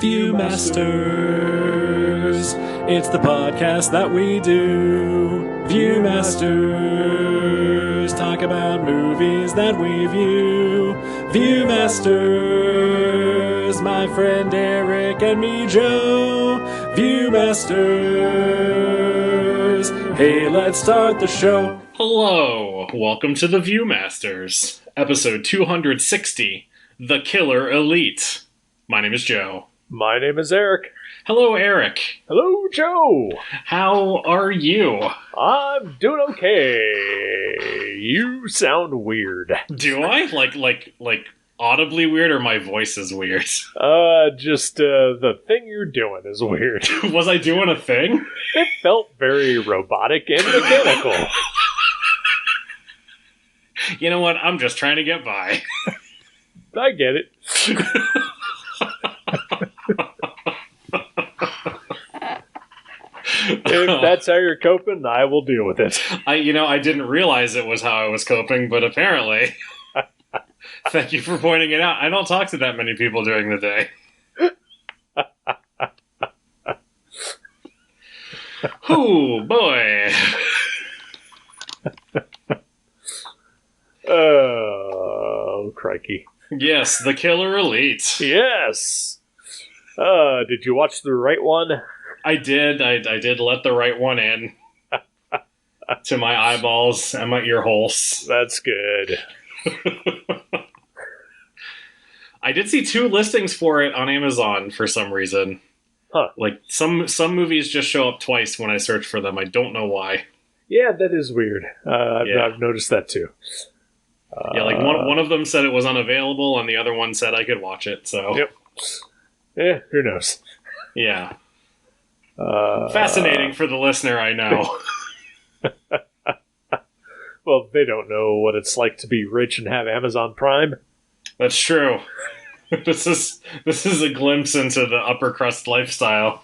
Viewmasters, it's the podcast that we do. Viewmasters, talk about movies that we view. Viewmasters, my friend Eric and me, Joe. Viewmasters, hey, let's start the show. Hello, welcome to the Viewmasters, episode 260, The Killer Elite. My name is Joe. My name is Eric. Hello, Eric. Hello, Joe. How are you? I'm doing okay. You sound weird. Do I? Like audibly weird, or my voice is weird? The thing you're doing is weird. Was I doing a thing? It felt very robotic and mechanical. You know what? I'm just trying to get by. I get it. If that's how you're coping, I will deal with it. I didn't realize it was how I was coping, but apparently. Thank you for pointing it out. I don't talk to that many people during the day. Ooh, boy. Oh, crikey. Yes, The Killer Elite. Yes. Did you watch the right one? I did. I did let the right one in. To my eyeballs and my ear holes. That's good. I did see 2 listings for it on Amazon for some reason. Huh. Like, some movies just show up twice when I search for them. I don't know why. Yeah, that is weird. I've noticed that too. Yeah, like one of them said it was unavailable, and the other one said I could watch it, so... Yep. Yeah, who knows? Yeah. Fascinating for the listener, I know. Well, they don't know what it's like to be rich and have Amazon Prime. That's true. This is a glimpse into the upper crust lifestyle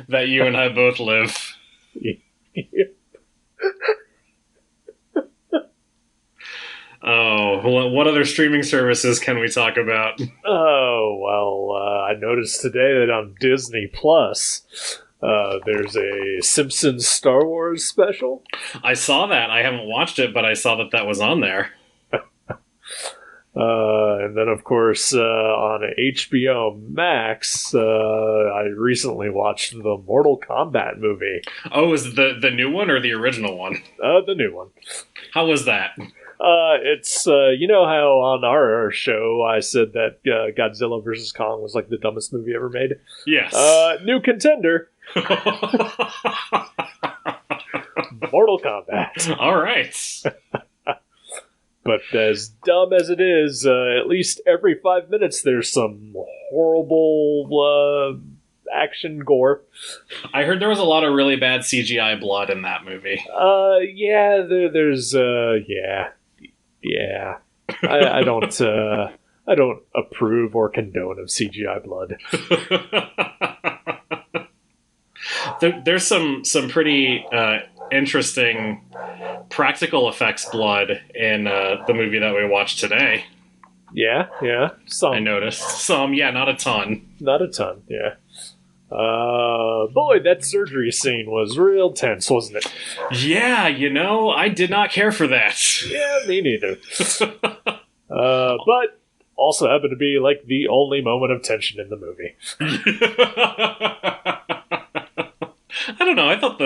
that you and I both live. Oh, what other streaming services can we talk about? Oh, well, I noticed today that on Disney Plus, there's a Simpsons Star Wars special. I saw that. I haven't watched it, but I saw that was on there. And then, of course, on HBO Max, I recently watched the Mortal Kombat movie. Oh, is it the new one or the original one? The new one. How was that? It's, you know how on our show I said that Godzilla vs. Kong was like the dumbest movie ever made? Yes. New contender. Mortal Kombat. All right. But as dumb as it is, at least every 5 minutes there's some horrible action gore. I heard there was a lot of really bad CGI blood in that movie. Yeah, there's yeah. I don't approve or condone of CGI blood. There's some pretty interesting practical effects blood in the movie that we watched today. Yeah. Some. I noticed. Some, yeah, not a ton. Not a ton, yeah. Boy, that surgery scene was real tense, wasn't it? Yeah, I did not care for that. Yeah, me neither. But also happened to be like the only moment of tension in the movie. I don't know. I thought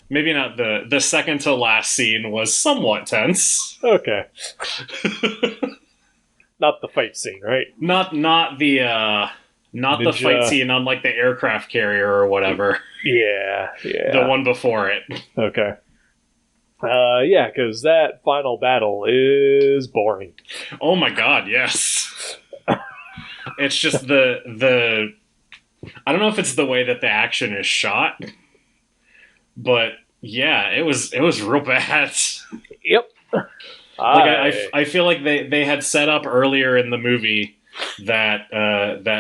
maybe not the second to last scene was somewhat tense. Okay. Not the fight scene, right? Not the fight scene on like the aircraft carrier or whatever. Yeah. The one before it. Okay. Yeah, because that final battle is boring. Oh my god, yes. It's just the I don't know if it's the way that the action is shot, but yeah, it was real bad. Yep. I feel like they had set up earlier in the movie that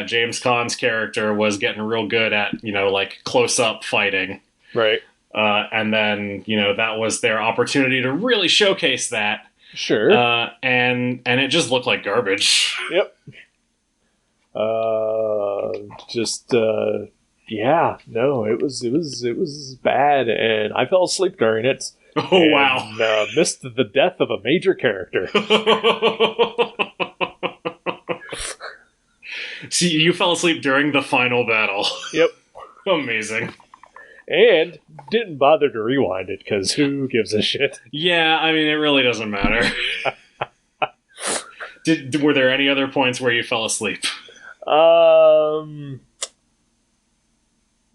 James Caan's character was getting real good at, like close up fighting. Right. And then, that was their opportunity to really showcase that. Sure. And it just looked like garbage. Yep. Yeah, no, it was bad, and I fell asleep during it. Oh, and, wow. Missed the death of a major character. See, you fell asleep during the final battle. Yep. Amazing. And didn't bother to rewind it, because who gives a shit? Yeah, I mean, it really doesn't matter. Were there any other points where you fell asleep?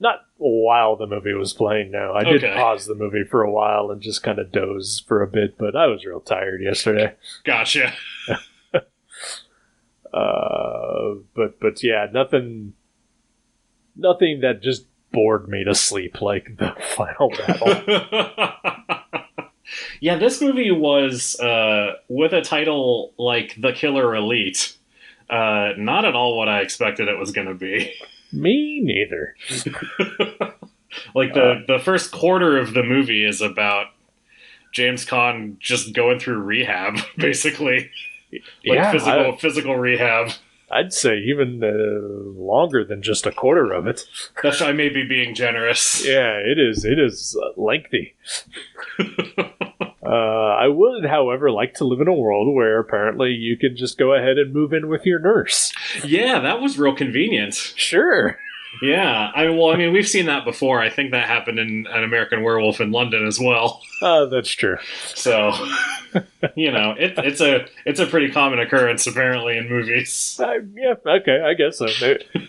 Not while the movie was playing, no. I did pause the movie for a while and just kind of doze for a bit, but I was real tired yesterday. Gotcha. But yeah, nothing that just bored me to sleep like the final battle. Yeah, this movie was, with a title like The Killer Elite, not at all what I expected it was going to be. Me neither. Like, the first quarter of the movie is about James Caan just going through rehab, basically. Like, physical rehab. I'd say even longer than just a quarter of it. I may be being generous. Yeah, it is lengthy. I would, however, like to live in a world where apparently you can just go ahead and move in with your nurse. Yeah, that was real convenient. Sure. Yeah, I mean, we've seen that before. I think that happened in An American Werewolf in London as well. That's true. So, it's a pretty common occurrence apparently in movies. Yeah, okay, I guess so.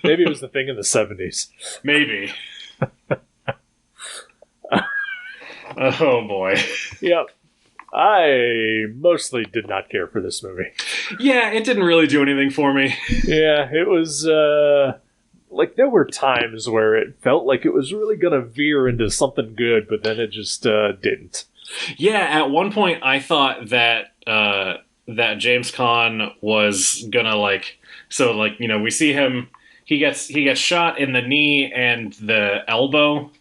Maybe it was the thing in the 70s. Maybe. Oh boy. Yep. I mostly did not care for this movie. Yeah, it didn't really do anything for me. Yeah, it was, there were times where it felt like it was really going to veer into something good, but then it just didn't. Yeah, at one point I thought that that James Caan was gonna we see him, he gets shot in the knee and the elbow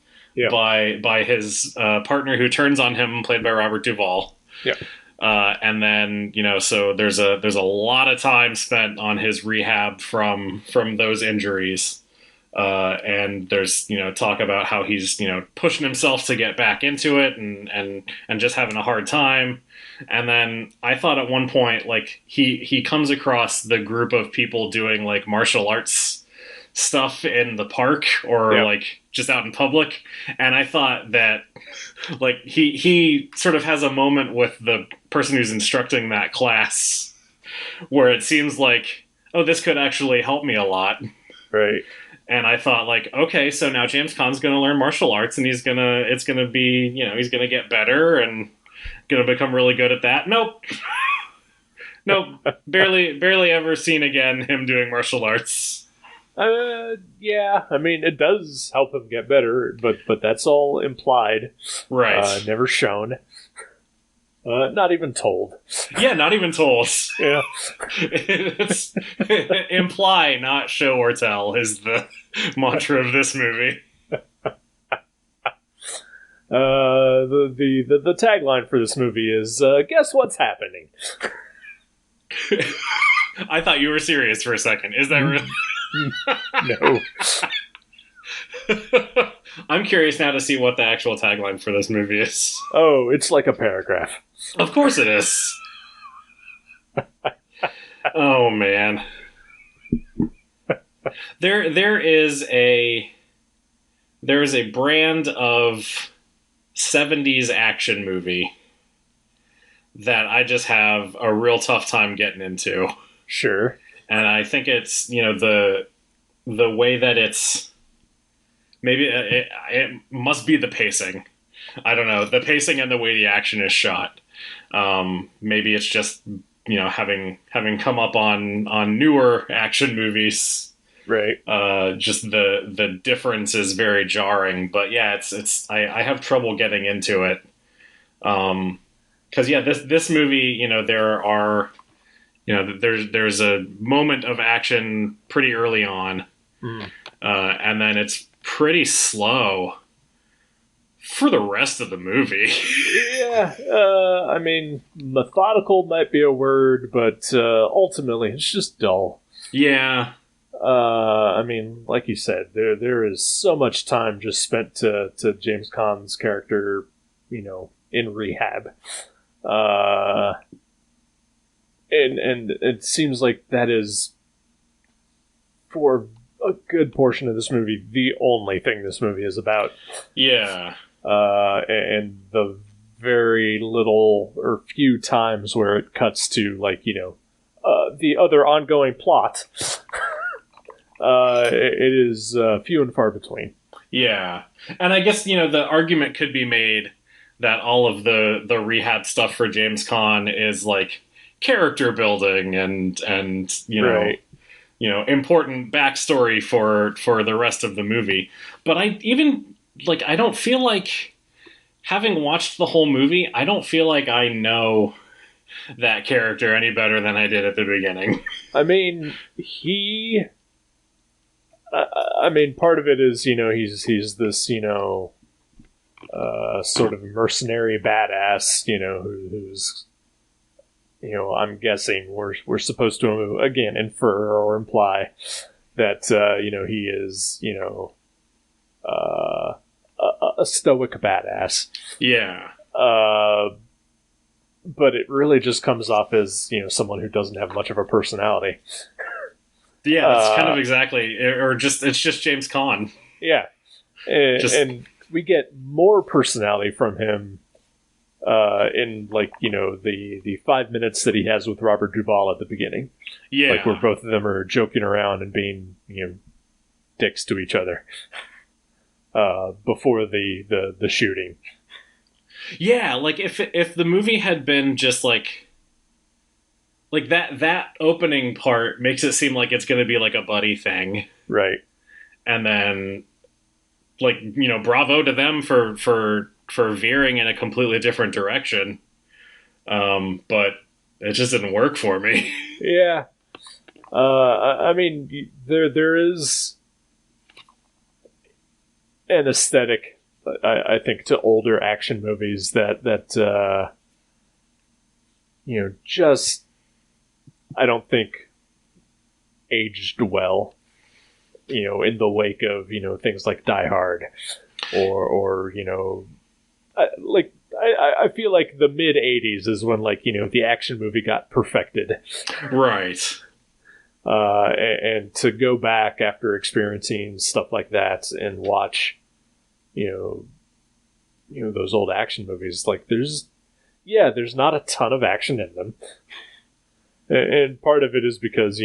by his partner who turns on him, played by Robert Duvall. Yeah. And then, so there's a lot of time spent on his rehab from those injuries. And there's, talk about how he's, pushing himself to get back into it and just having a hard time. And then I thought at one point, like, he comes across the group of people doing, like, martial arts stuff in the park or like just out in public. And I thought that, like, he sort of has a moment with the person who's instructing that class where it seems like, oh, this could actually help me a lot. Right. And I thought, like, okay, so now James Caan's going to learn martial arts and it's going to be, he's going to get better and going to become really good at that. Nope. Nope. Barely ever seen again him doing martial arts. Yeah, I mean, it does help him get better, but that's all implied. Right. Never shown. Not even told. Yeah, not even told. Yeah. It's imply, not show or tell, is the mantra of this movie. The tagline for this movie is, guess what's happening? I thought you were serious for a second. Is that really? No. I'm curious now to see what the actual tagline for this movie is. Oh, it's like a paragraph. Of course it is. Oh, man. There is a brand of 70s action movie that I just have a real tough time getting into. Sure. And I think it's, the way that it's, maybe it must be the pacing. I don't know, the pacing and the way the action is shot. Maybe it's just, having come up on newer action movies. Right. Just the difference is very jarring. But yeah, I have trouble getting into it. 'Cause yeah, this movie, there are, there's a moment of action pretty early on, and then it's pretty slow for the rest of the movie. Yeah, I mean, methodical might be a word, but ultimately it's just dull. Yeah. I mean, like you said, there is so much time just spent to James Caan's character, in rehab. And it seems like that is, for a good portion of this movie, the only thing this movie is about. Yeah. And the very little or few times where it cuts to, the other ongoing plot, it is few and far between. Yeah. And I guess, the argument could be made that all of the rehab stuff for James Caan is, character building and Right. Important backstory for the rest of the movie. But I don't feel like, having watched the whole movie, I don't feel like I know that character any better than I did at the beginning. I mean, part of it is, he's this, sort of mercenary badass, who's, I'm guessing we're supposed to, again, infer or imply that, he is, a stoic badass. Yeah. But it really just comes off as, someone who doesn't have much of a personality. Yeah, that's kind of exactly, it's just James Caan. Yeah. And we get more personality from him in the 5 minutes that he has with Robert Duvall at the beginning. Yeah. Where both of them are joking around and being, dicks to each other before the shooting. Yeah, if the movie had been just that opening part makes it seem like it's going to be a buddy thing. Right. And then bravo to them for veering in a completely different direction. But it just didn't work for me. Yeah. I mean, there is an aesthetic, I think, to older action movies that just, I don't think, aged well, in the wake of, things like Die Hard or I feel like the mid 80s is when the action movie got perfected. Right. And to go back after experiencing stuff like that and watch, those old action movies, there's not a ton of action in them. And part of it is because,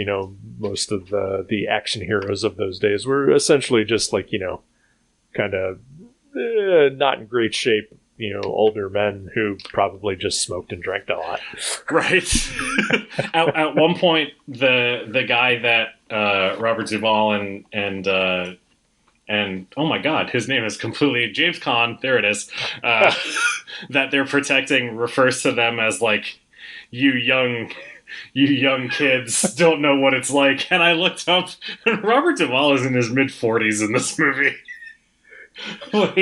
most of the action heroes of those days were essentially just kind of not in great shape, older men who probably just smoked and drank a lot. Right. At one point, the guy that Robert Duvall and oh my God, his name is completely James Caan. There it is. That they're protecting refers to them as you young kids don't know what it's like. And I looked up, and Robert Duvall is in his mid-40s in this movie. What?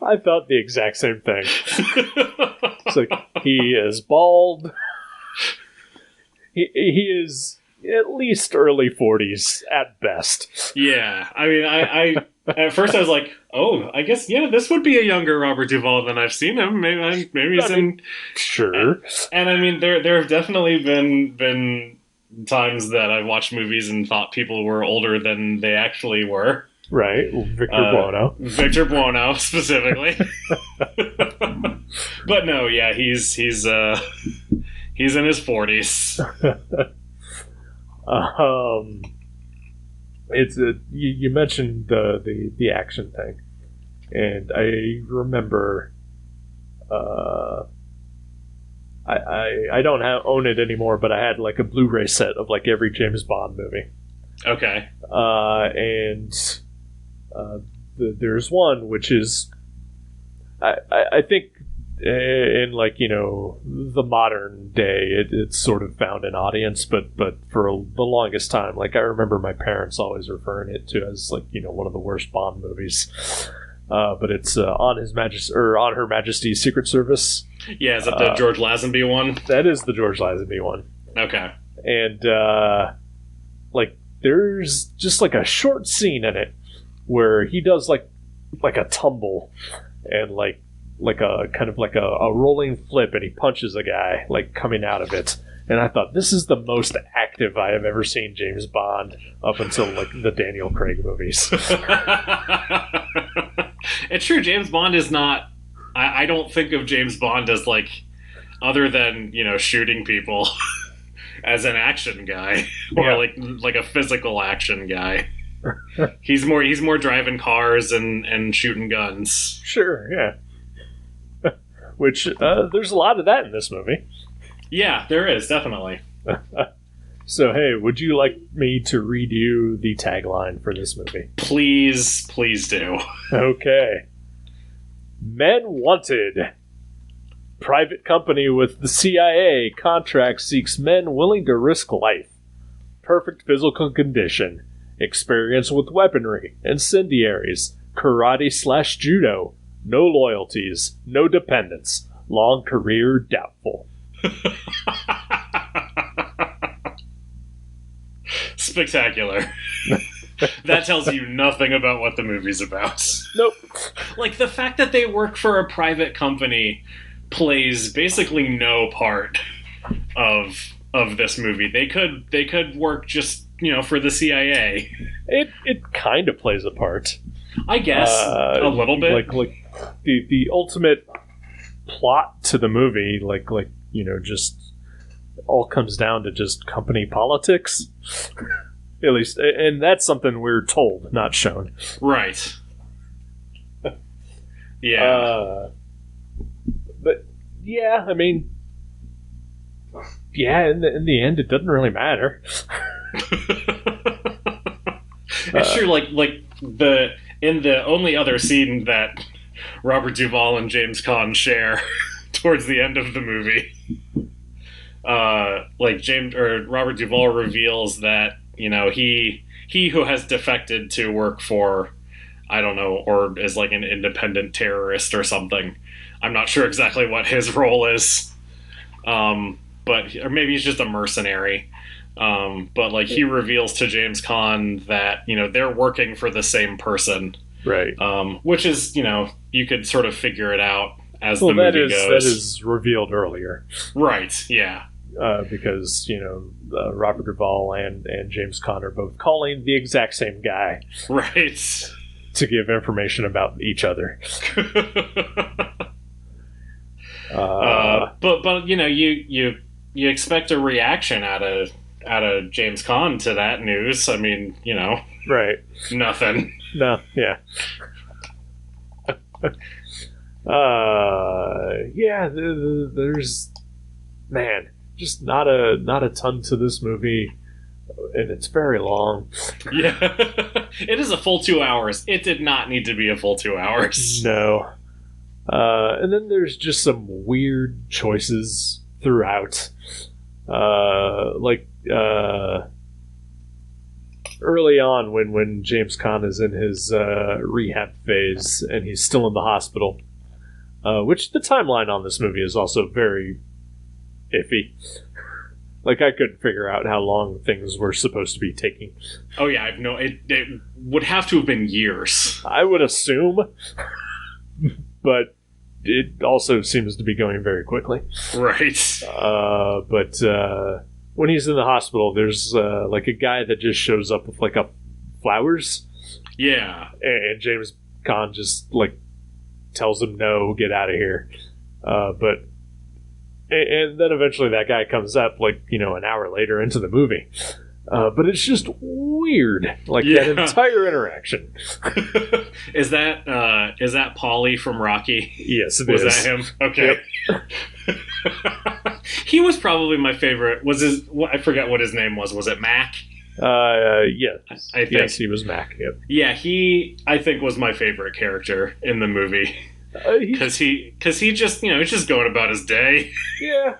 I thought the exact same thing. It's he is bald. He is at least early 40s at best. Yeah. I mean, I at first I was like, oh, I guess, yeah, this would be a younger Robert Duvall than I've seen him. Maybe he's in... Sure. And I mean, there have definitely been times that I've watched movies and thought people were older than they actually were. Right. Victor Buono. Victor Buono, specifically. But no, yeah, he's in his 40s. It's you mentioned the action thing, and I remember I don't own it anymore, but I had a Blu-ray set of every James Bond movie. Okay. And there's one which is I think in the modern day it's sort of found an audience, but for the longest time, I remember my parents always referring it to as one of the worst Bond movies. But it's on Her Majesty's Secret Service. Yeah, is that the George Lazenby one? That is the George Lazenby one. Okay. And like there's just like a short scene in it where he does like a tumble and like a kind of like a rolling flip, and he punches a guy like coming out of it. And I thought, this is the most active I have ever seen James Bond up until like the Daniel Craig movies. It's true, James Bond is not. I don't think of James Bond as like, other than, you know, shooting people, as an action guy or like a physical action guy. He's more driving cars and shooting guns. Sure, yeah. Which there's a lot of that in this movie. Yeah, there is, definitely. So, hey, would you like me to read you the tagline for this movie? Please do. Okay. Men wanted. Private company with the CIA contract seeks men willing to risk life. Perfect physical condition. Experience with weaponry, incendiaries, karate/judo. No loyalties, no dependents. Long career doubtful. Spectacular. That tells you nothing about what the movie's about. Nope. Like, the fact that they work for a private company plays basically no part of this movie. They could work just, you know, for the CIA. It kind of plays a part, I guess, a little bit. Like the ultimate plot to the movie, like you know, just all comes down to just company politics. At least, and that's something we're told, not shown. Right. Yeah. But yeah, I mean, yeah. In the end, it doesn't really matter. It's true. Like in the only other scene that Robert Duvall and James Caan share towards the end of the movie, Robert Duvall reveals that, you know, he who has defected to work for, I don't know, or is like an independent terrorist or something. I'm not sure exactly what his role is, or maybe he's just a mercenary. But like, he reveals to James Caan that, you know, they're working for the same person, right? Which is, you know, you could sort of figure it out as the movie goes. That is revealed earlier, right? Yeah. Because, you know, Robert Duvall and James Caan are both calling the exact same guy, right, to give information about each other. But you know, you expect a reaction out of James Caan to that news. I mean, you know, right? Nothing. No, yeah. Yeah. There's, man, just not a ton to this movie, and it's very long. Yeah, it is a full 2 hours. It did not need to be a full 2 hours. No. And then there's just some weird choices throughout. Early on, when James Caan is in his rehab phase and he's still in the hospital, which the timeline on this movie is also very iffy. Like, I couldn't figure out how long things were supposed to be taking. Oh yeah, it would have to have been years, I would assume. But it also seems to be going very quickly. Right. But when he's in the hospital, there's like a guy that just shows up with like flowers. Yeah. And James Caan just like tells him, no, get out of here. And then eventually that guy comes up, like, you know, an hour later into the movie. But it's just weird, like, that entire interaction. Is that Paulie from Rocky? Yes, it was is. that him? Okay. Yep. He was probably my favorite. I forget what his name was. Was it Mac? Yeah. I think. Yes, he was Mac. Yep. Yeah, I think was my favorite character in the movie. Because he just, you know, he's just going about his day. Yeah.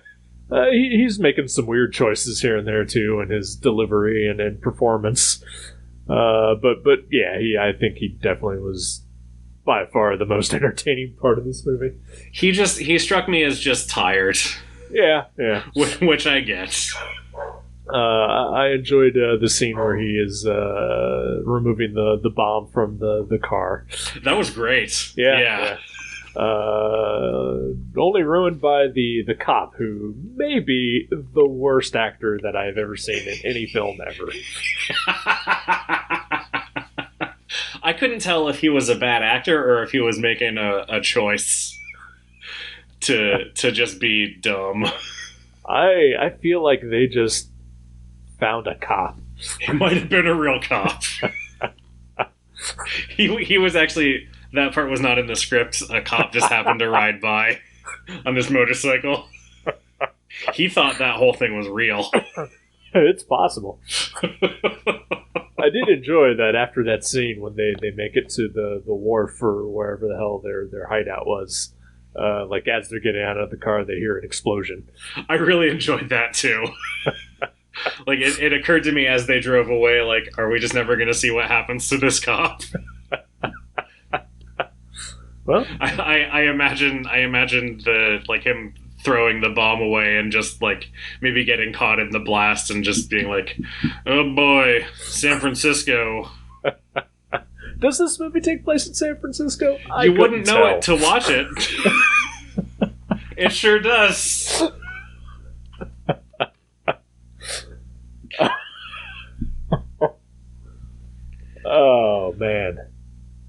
He's making some weird choices here and there too, in his delivery and performance. But yeah, I think he definitely was by far the most entertaining part of this movie. He struck me as just tired. Yeah. Which I get. I enjoyed the scene where he is removing the bomb from the car. That was great. Yeah. Only ruined by the cop, who may be the worst actor that I've ever seen in any film ever. I couldn't tell if he was a bad actor or if he was making a choice to just be dumb. I feel like they just found a cop. He might have been a real cop. He was actually, that part was not in the script. A cop just happened to ride by on this motorcycle. He thought that whole thing was real. It's possible. I did enjoy that after that scene when they make it to the wharf or wherever the hell their hideout was. Like as they're getting out of the car, they hear an explosion. I really enjoyed that too. Like it occurred to me as they drove away, like, are we just never going to see what happens to this cop? Well, I imagine the like him throwing the bomb away and just like maybe getting caught in the blast and just being like, oh boy, San Francisco. Does this movie take place in San Francisco? You wouldn't know it to watch it. It sure does. Oh man,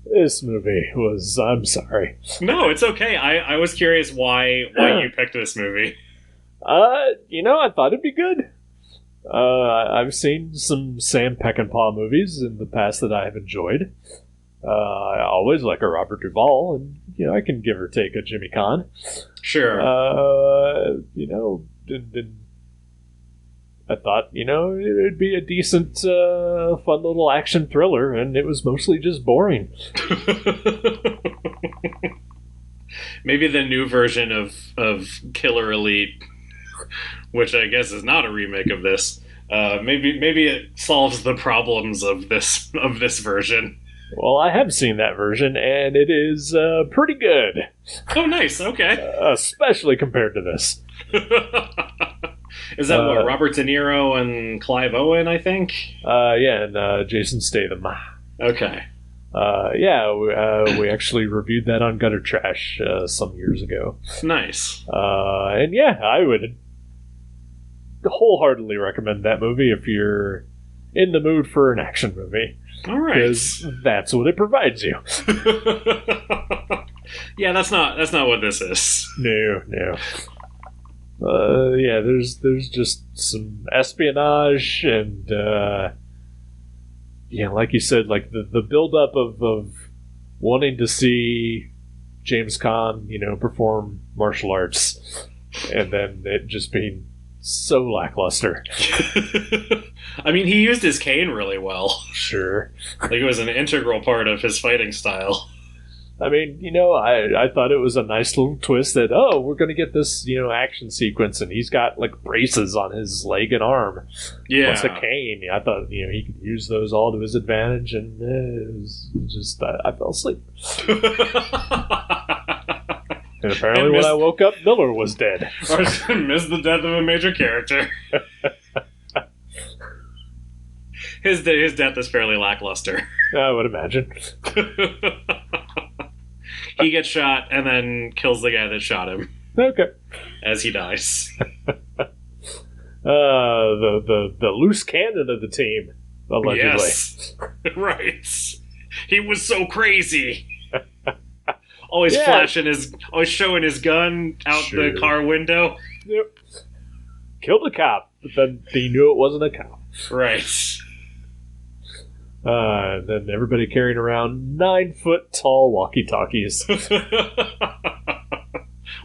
this movie was. I'm sorry. No, it's okay. I was curious why you picked this movie. I thought it'd be good. I've seen some Sam Peckinpah movies in the past that I have enjoyed. I always like a Robert Duvall, and I can give or take a Jimmy Caan. Sure. I thought, it'd be a decent, fun little action thriller, and it was mostly just boring. Maybe the new version of Killer Elite, which I guess is not a remake of this. Maybe it solves the problems of this version. Well, I have seen that version, and it is pretty good. Oh, nice. Okay. Especially compared to this. Is that what, Robert De Niro and Clive Owen, I think? Yeah, and Jason Statham. Okay. We actually reviewed that on Gutter Trash some years ago. Nice. And yeah, I would wholeheartely recommend that movie if you're in the mood for an action movie. All right. Because that's what it provides you. Yeah, that's not what this is. No. There's just some espionage and like you said, like the build up of wanting to see James Caan, perform martial arts, and then it just being so lackluster. I mean, he used his cane really well. Sure. Like it was an integral part of his fighting style. I mean, I thought it was a nice little twist that, we're going to get this, action sequence, and he's got, like, braces on his leg and arm. Yeah. Plus a cane. I thought, he could use those all to his advantage, and it was just, I fell asleep. And apparently when I woke up, Miller was dead. I missed the death of a major character. His death is fairly lackluster. I would imagine. He gets shot and then kills the guy that shot him. Okay. As he dies. The loose cannon of the team, allegedly. Yes. Right. He was so crazy. Always always showing his gun out the car window. Yep. Killed a cop, but then he knew it wasn't a cop. Right. Then everybody carrying around 9-foot-tall walkie-talkies.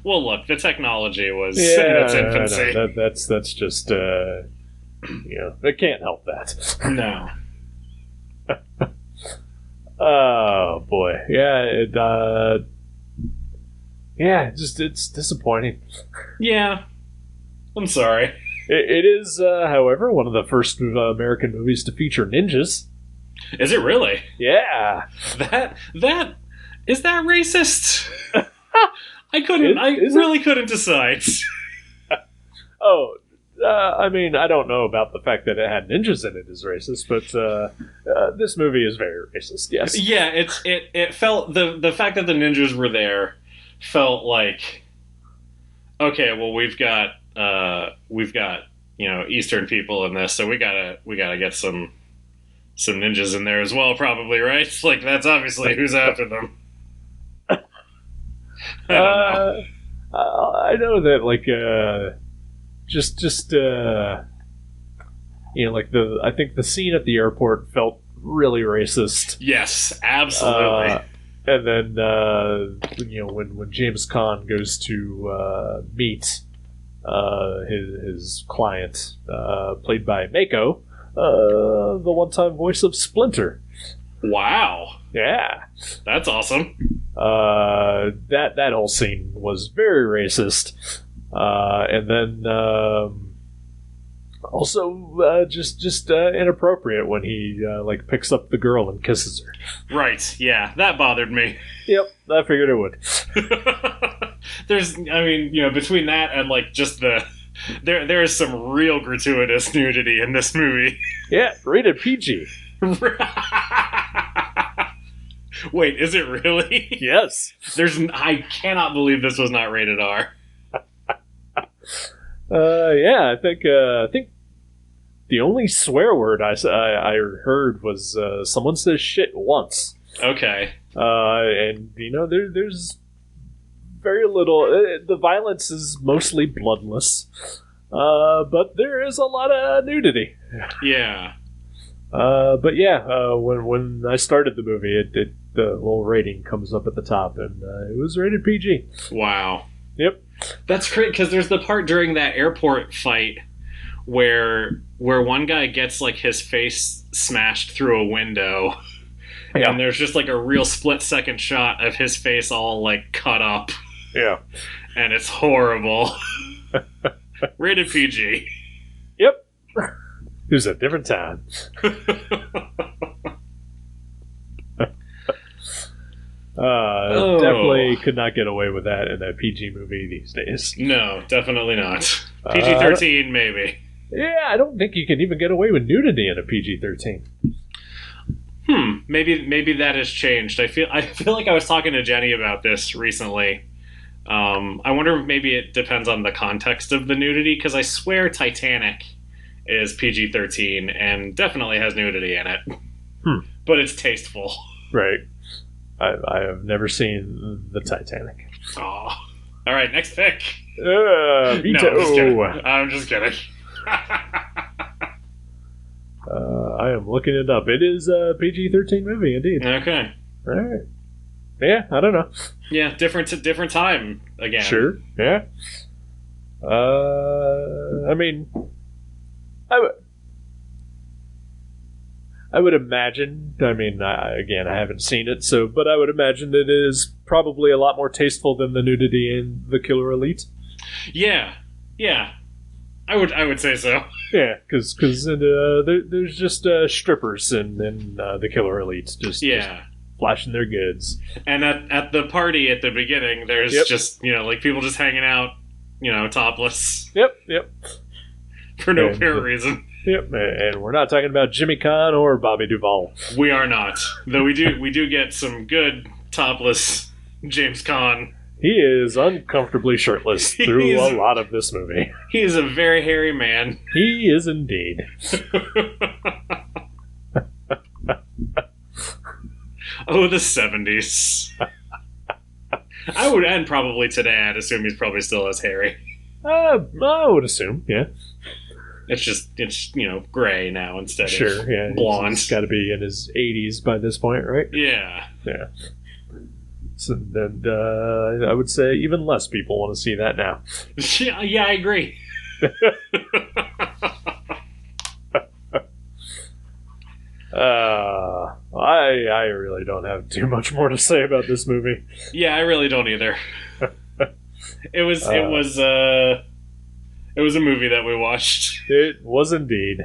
Well, look, the technology was in its infancy. No, that's just it can't help that. No. Oh boy, it's disappointing. Yeah, I'm sorry. It is, however, one of the first American movies to feature ninjas. Is it really? Yeah. That is that racist? I really couldn't decide. Oh, I mean, I don't know about the fact that it had ninjas in it is racist, but this movie is very racist. Yes. Yeah, it felt the fact that the ninjas were there felt like, okay, well we've got Eastern people in this, so we gotta get some ninjas in there as well, probably, right? Like that's obviously who's after them. I don't know. I know that like I think the scene at the airport felt really racist. Yes, absolutely. And then when James Caan goes to meet his client, played by Mako, the one-time voice of Splinter. Wow. Yeah, that's awesome. That whole scene was very racist. And then also just inappropriate when he like picks up the girl and kisses her. Right. Yeah, that bothered me. Yep, I figured it would. Between that and like just there is some real gratuitous nudity in this movie. Yeah, rated PG. Wait, is it really? Yes. I cannot believe this was not rated R. Yeah, I think the only swear word I heard was someone says shit once. Okay. And there's very little. The violence is mostly bloodless, but there is a lot of nudity. Yeah. But yeah, when I started the movie, the little rating comes up at the top, and it was rated PG. Wow. Yep. That's great, because there's the part during that airport fight where one guy gets like his face smashed through a window, yeah. And there's just like a real split-second shot of his face all like cut up. Yeah. And it's horrible. Rated PG. Yep. It was a different time. Definitely could not get away with that in a PG movie these days. No, definitely not. PG-13, maybe. Yeah, I don't think you can even get away with nudity in a PG-13. Maybe that has changed. I feel like I was talking to Jenny about this recently. I wonder if maybe it depends on the context of the nudity, because I swear Titanic is PG-13 and definitely has nudity in it. But it's tasteful. Right. I have never seen the Titanic. Oh. All right, next pick. Veto. I'm just kidding. I am looking it up. It is a PG-13 movie, indeed. Okay. All right. Yeah, I don't know. Yeah, different time again. Sure. Yeah. I mean, I would imagine. I mean, I haven't seen it, but I would imagine that it is probably a lot more tasteful than the nudity in The Killer Elite. Yeah. I would say so. Yeah, because there's just strippers in The Killer Elite, just flashing their goods. And at the party at the beginning, there's just like people just hanging out, topless. Yep. For no apparent reason. Yep, and we're not talking about Jimmy Caan or Bobby Duvall. We are not, though. We do get some good topless James Caan. He is uncomfortably shirtless through a lot of this movie. He is a very hairy man. He is indeed. Oh, the 70s. And probably today, I'd assume he's probably still as hairy. I would assume, yeah. It's gray now instead of blonde. He's got to be in his 80s by this point, right? Yeah. Yeah. So then, I would say even less people want to see that now. Yeah, I agree. I really don't have too much more to say about this movie. Yeah, I really don't either. It was a movie that we watched. It was indeed.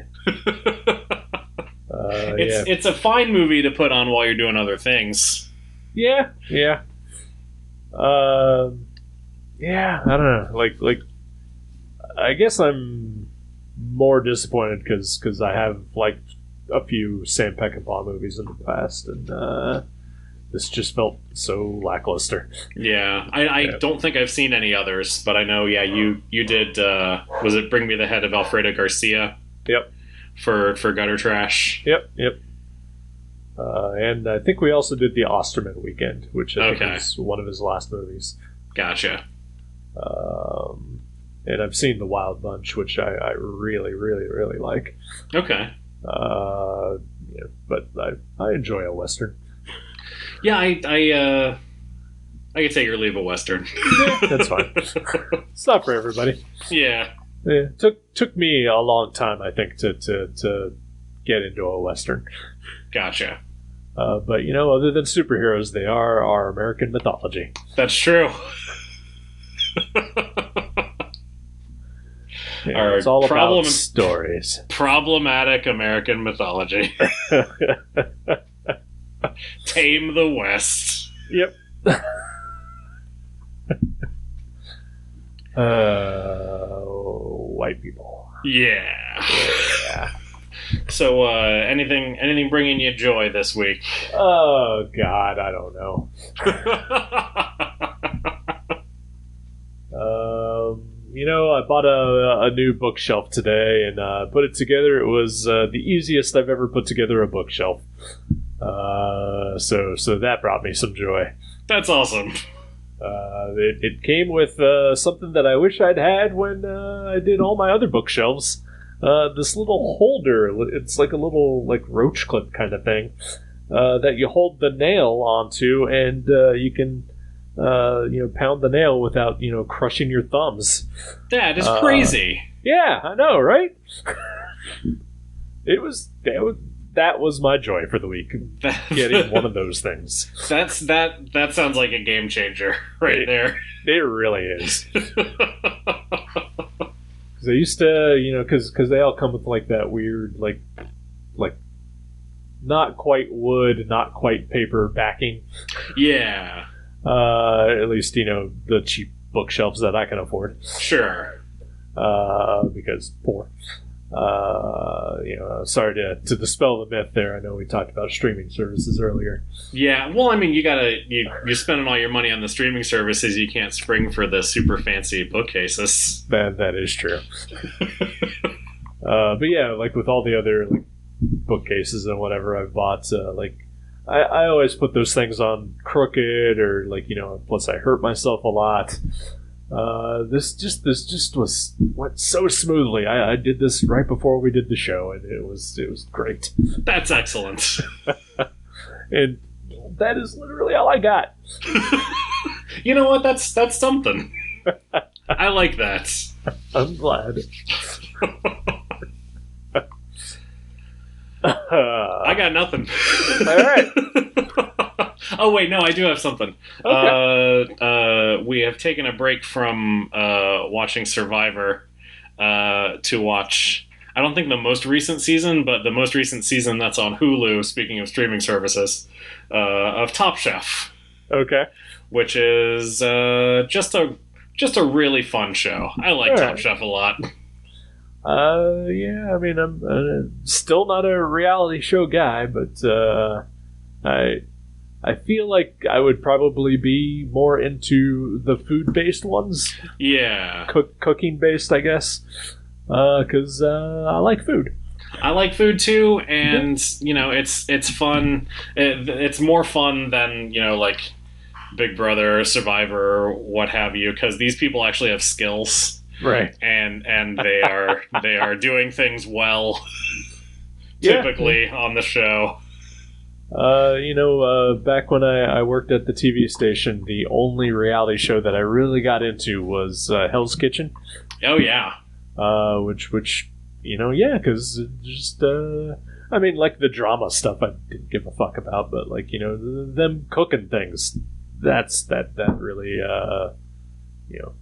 It's a fine movie to put on while you're doing other things. Yeah. I don't know. Like, I guess I'm more disappointed because I have liked a few Sam Peckinpah movies in the past, and this just felt so lackluster. Yeah, I don't think I've seen any others, but I know, you did, was it Bring Me the Head of Alfredo Garcia? Yep. For Gutter Trash? Yep. And I think we also did The Osterman Weekend, which I think was one of his last movies. Gotcha. And I've seen The Wild Bunch, which I really, really, really like. Okay. But I enjoy a Western. Yeah, I could take or leave a Western. That's fine. It's not for everybody. Yeah. Took me a long time, I think, to get into a Western. Gotcha. But, other than superheroes, they are our American mythology. That's true. It's all about stories. Problematic American mythology. Tame the West. Yep. White people. Yeah. So, anything bringing you joy this week? Oh God, I don't know. I bought a new bookshelf today and put it together. It was the easiest I've ever put together a bookshelf. So that brought me some joy. That's awesome. It came with something that I wish I'd had when I did all my other bookshelves. This little holder. It's like a little roach clip kind of thing that you hold the nail onto, and you can pound the nail without crushing your thumbs. That is crazy. Yeah, I know, right? That was my joy for the week. Getting one of those things. That sounds like a game changer right there. It really is. Because I used to, because they all come with that weird, like not quite wood, not quite paper backing. Yeah. At least, the cheap bookshelves that I can afford. Sure. Because poor. Sorry to dispel the myth there. I know we talked about streaming services earlier. Yeah, well, I mean, you're spending all your money on the streaming services. You can't spring for the super fancy bookcases. That is true. But yeah, with all the other bookcases and whatever I've bought, I always put those things on crooked or plus I hurt myself a lot. This just went so smoothly. I did this right before we did the show, and it was great. That's excellent. And that is literally all I got. You know what? That's something. I like that. I'm glad. I got nothing. All right. Oh wait, no, I do have something. Okay. We have taken a break from watching Survivor to watch, I don't think the most recent season, but the most recent season that's on Hulu, speaking of streaming services, of Top Chef. Okay. Which is just a really fun show. I like Top Chef a lot. Yeah, I mean, I'm still not a reality show guy, but I feel like I would probably be more into the food-based ones. Yeah. Cooking-based, I guess. Because I like food. I like food too, and, it's fun. It's more fun than, Big Brother or Survivor or what have you, because these people actually have skills. Right. And they are doing things well, typically, on the show. Back when I worked at the TV station, the only reality show that I really got into was Hell's Kitchen. Oh, yeah. Which because just, the drama stuff I didn't give a fuck about, but, them cooking things, that really,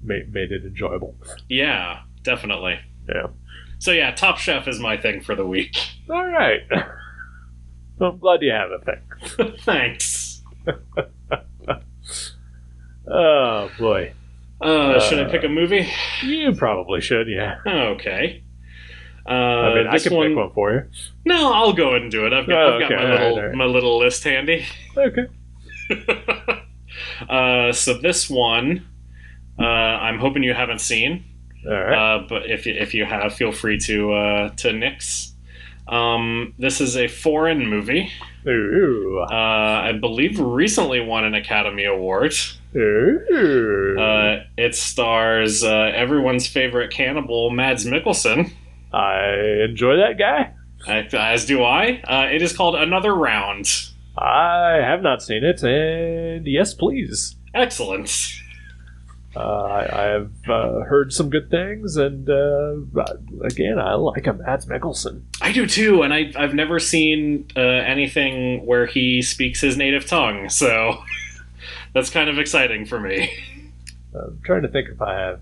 made it enjoyable. Yeah, definitely. Yeah. So, yeah, Top Chef is my thing for the week. All right. Well, I'm glad you have a thing. Thanks. Oh, boy. Should I pick a movie? You probably should, yeah. Okay. I mean, I this can pick one for you. No, I'll go ahead and do it. I've got my little list handy. Okay. So this one, I'm hoping you haven't seen. All right. But if you have, feel free to nix. This is a foreign movie. Ooh. I believe recently won an Academy Award. Ooh. It stars everyone's favorite cannibal, Mads Mikkelsen. I enjoy that guy. As do I. It is called Another Round. I have not seen it, and yes, please. Excellent. I have heard some good things, and again, I like a Mads Mikkelsen. I do too, and I've never seen anything where he speaks his native tongue, so that's kind of exciting for me. I'm trying to think if I have.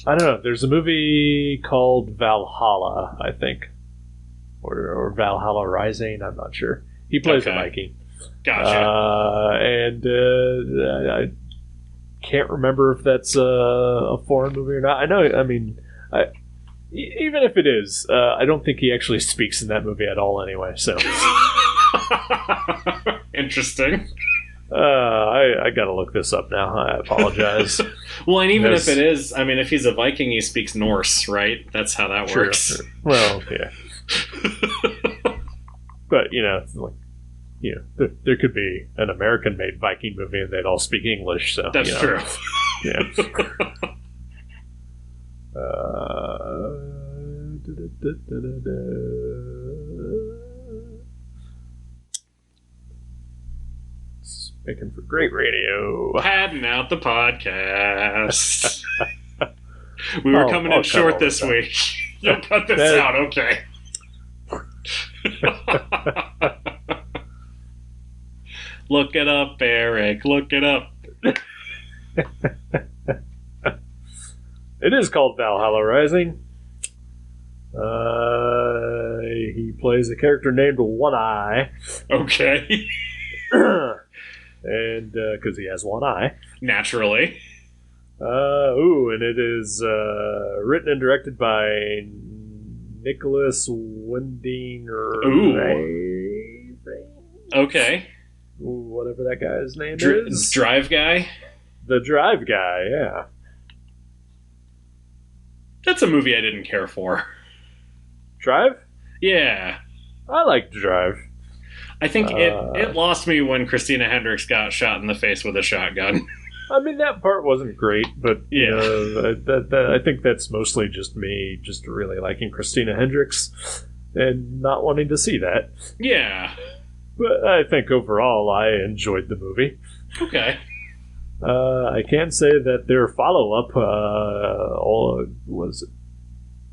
I don't know. There's a movie called Valhalla, I think, or Valhalla Rising. I'm not sure. He plays a Viking. Gotcha. And I can't remember if that's a foreign movie or not. I know. I mean, even if it is, I don't think he actually speaks in that movie at all. Anyway, so interesting. I gotta look this up now. I apologize. Well, and even if it is, I mean, if he's a Viking, he speaks Norse, right? That's how that works. Sure. Well, yeah. But there could be an American-made Viking movie and they'd all speak English. So that's true. Yeah. It's making for great radio. Padding out the podcast. We were coming in short this week. You'll cut this out, okay? Look it up, Eric. Look it up. It is called Valhalla Rising. He plays a character named One Eye. Okay. And because he has one eye. Naturally. And it is written and directed by Nicholas Winding Refn. Okay. Whatever that guy's name is. Drive Guy? The Drive Guy, yeah. That's a movie I didn't care for. Drive? Yeah. I like Drive. I think it lost me when Christina Hendricks got shot in the face with a shotgun. I mean, that part wasn't great, but yeah, I think that's mostly just me just really liking Christina Hendricks and not wanting to see that. Yeah. But I think overall I enjoyed the movie. Okay. I can say that their follow-up was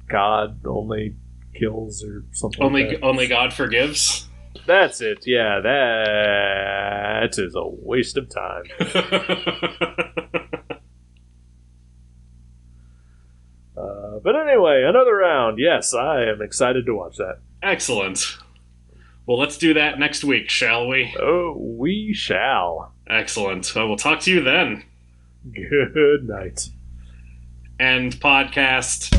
God Only Kills or something like that. Only God Forgives? That's it, yeah. That is a waste of time. But anyway, Another Round. Yes, I am excited to watch that. Excellent. Well, let's do that next week, shall we? Oh, we shall. Excellent. Well, we'll talk to you then. Good night. End podcast.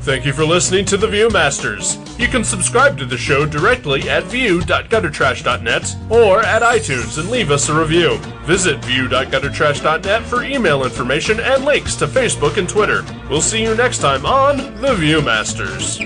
Thank you for listening to The Viewmasters. You can subscribe to the show directly at view.guttertrash.net or at iTunes and leave us a review. Visit view.guttertrash.net for email information and links to Facebook and Twitter. We'll see you next time on The Viewmasters.